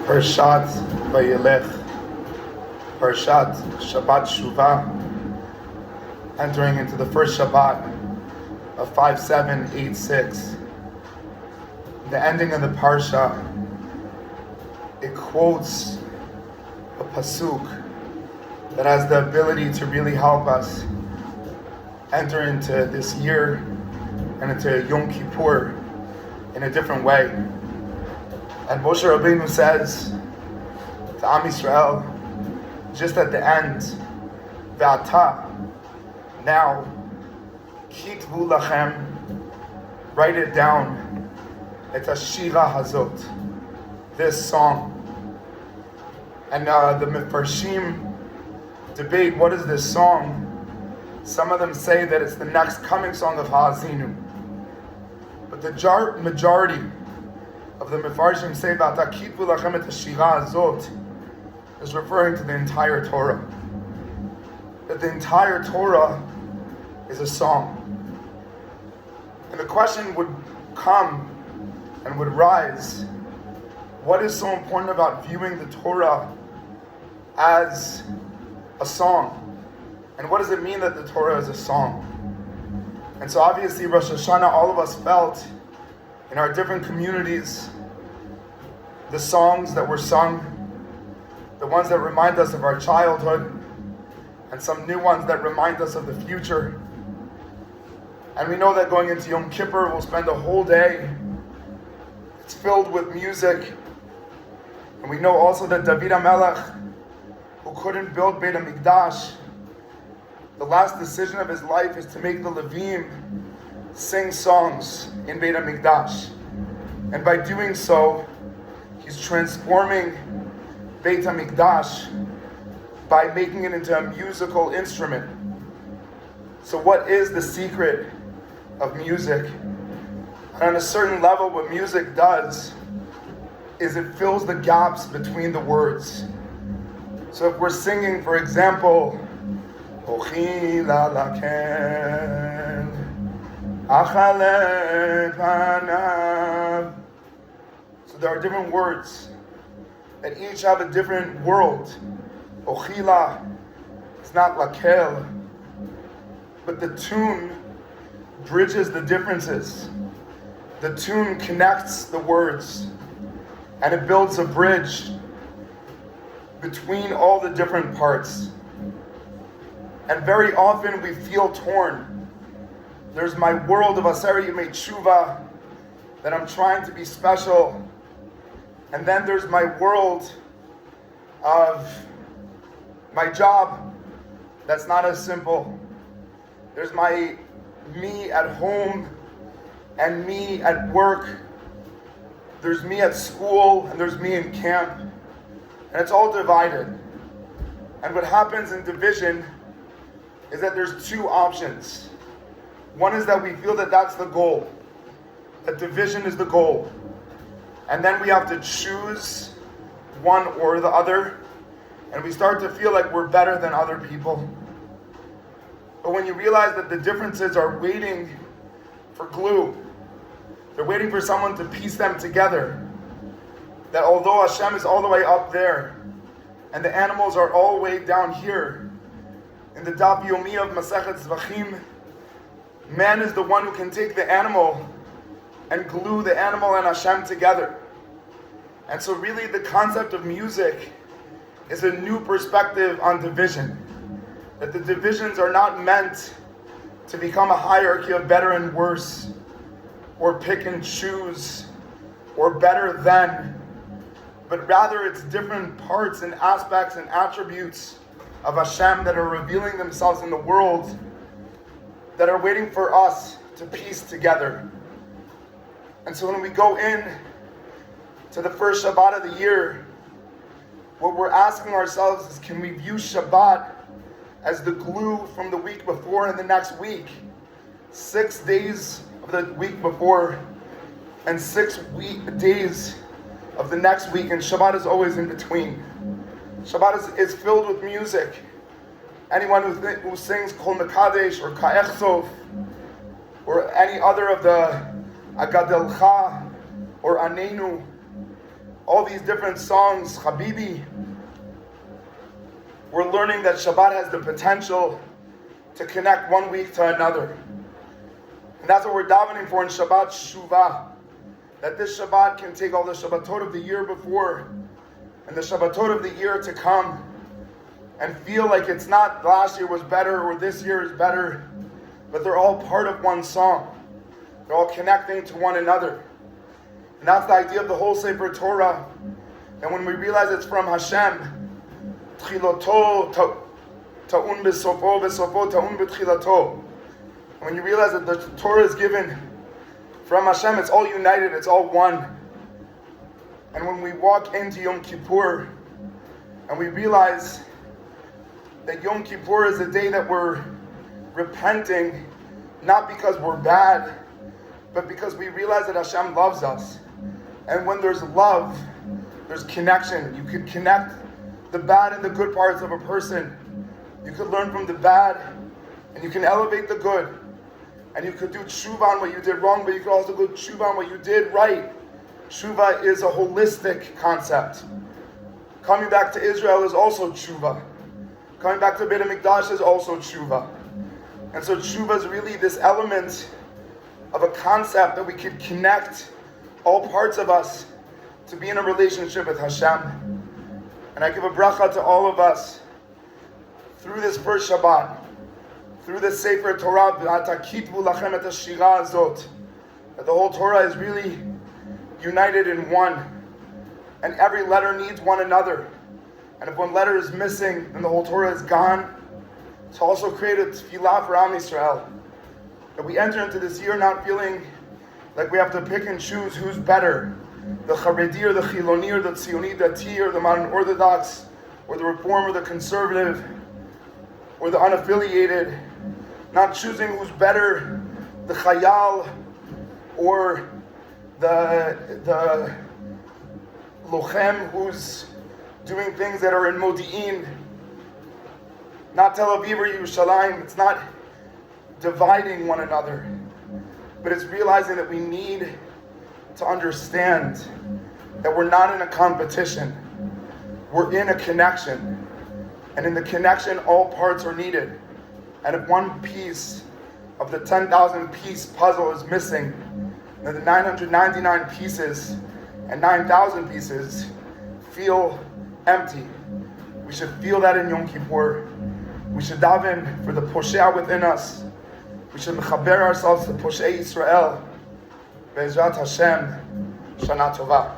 Parshat Vayelech, Parshat Shabbat Shuvah, entering into the first Shabbat of 5786. The ending of the Parsha, it quotes a pasuk that has the ability to really help us enter into this year and into Yom Kippur in a different way. And Moshe Rabbeinu says to Am Yisrael, just at the end, Ve'ata, now, kitvu lachem, write it down, et hashira hazot, this song. And the Mefarshim debate, what is this song? Some of them say that it's the next coming song of Ha'azinu. But the majority of the Mefarshim say that kitvu lachem et hashira hazot is referring to the entire Torah. That the entire Torah is a song. And the question would come and would rise, what is so important about viewing the Torah as a song? And what does it mean that the Torah is a song? And so obviously Rosh Hashanah, all of us felt in our different communities the songs that were sung, the ones that remind us of our childhood, and some new ones that remind us of the future. And we know that going into Yom Kippur, we'll spend a whole day. It's filled with music. And we know also that David HaMelech, who couldn't build Beit HaMikdash, the last decision of his life is to make the Levim sing songs in Beit HaMikdash. And by doing so, he's transforming Beit HaMikdash by making it into a musical instrument. So what is the secret of music? And on a certain level, what music does is it fills the gaps between the words. So if we're singing, for example, Ochila laken, achale panav. So there are different words that each have a different world. Ochila, it's not lakel, but the tune bridges the differences. The tune connects the words, and it builds a bridge between all the different parts. And very often we feel torn. There's my world of Aseret Yemei Tshuva, that I'm trying to be special. And then there's my world of my job, that's not as simple. There's me at home and me at work. There's me at school and there's me in camp. And it's all divided. And what happens in division is that there's two options. One is that we feel that that's the goal, that division is the goal. And then we have to choose one or the other, and we start to feel like we're better than other people. But when you realize that the differences are waiting for glue, they're waiting for someone to piece them together, that although Hashem is all the way up there, and the animals are all the way down here, in the Daf Yomi of Masechet Zvachim, man is the one who can take the animal and glue the animal and Hashem together. And so really the concept of music is a new perspective on division. That the divisions are not meant to become a hierarchy of better and worse, or pick and choose, or better than, but rather it's different parts and aspects and attributes of Hashem that are revealing themselves in the world, that are waiting for us to piece together. And so when we go in to the first Shabbat of the year, what we're asking ourselves is, can we view Shabbat as the glue from the week before and the next week? 6 days of the week before and 6 days of the next week, and Shabbat is always in between. Shabbat is filled with music. Anyone who sings Kol Mekadesh or Ka'echsov or any other of the Agadelcha or Anenu, all these different songs, Habibi, we're learning that Shabbat has the potential to connect one week to another. And that's what we're davening for in Shabbat Shuvah. That this Shabbat can take all the Shabbatot of the year before and the Shabbatot of the year to come and feel like it's not last year was better or this year is better, but they're all part of one song. They're all connecting to one another. And that's the idea of the whole Sefer Torah. And when we realize it's from Hashem, Tchiloto ta'un b'sofo, v'sofo ta'un b'tchilato. And when you realize that the Torah is given from Hashem, it's all united, it's all one. And when we walk into Yom Kippur, and we realize that Yom Kippur is a day that we're repenting, not because we're bad, but because we realize that Hashem loves us. And when there's love, there's connection. You could connect the bad and the good parts of a person. You could learn from the bad, and you can elevate the good. And you could do tshuva on what you did wrong, but you could also do tshuva on what you did right. Tshuva is a holistic concept. Coming back to Israel is also tshuva. Coming back to Beit HaMikdash is also tshuva. And so tshuva is really this element of a concept that we could connect all parts of us to be in a relationship with Hashem. And I give a bracha to all of us through this first Shabbat, through this Sefer Torah, that the whole Torah is really united in one. And every letter needs one another. And if one letter is missing, then the whole Torah is gone. To also create a tefillah for Am Yisrael. That we enter into this year not feeling like we have to pick and choose who's better. The Charedi or the Chiloni or the Tzioni Dati or the modern Orthodox or the Reform or the Conservative or the unaffiliated. Not choosing who's better, the Chayal or the Lochem who's doing things that are in Modi'in. Not Tel Aviv or Yerushalayim. It's not dividing one another, but it's realizing that we need to understand that we're not in a competition. We're in a connection. And in the connection, all parts are needed. And if one piece of the 10,000 piece puzzle is missing, then the 999 pieces and 9,000 pieces feel empty. We should feel that in Yom Kippur. We should daven for the Poshea within us. We should mechaber ourselves to Poshei Yisrael. Be'ezrat Hashem, Shana Tova.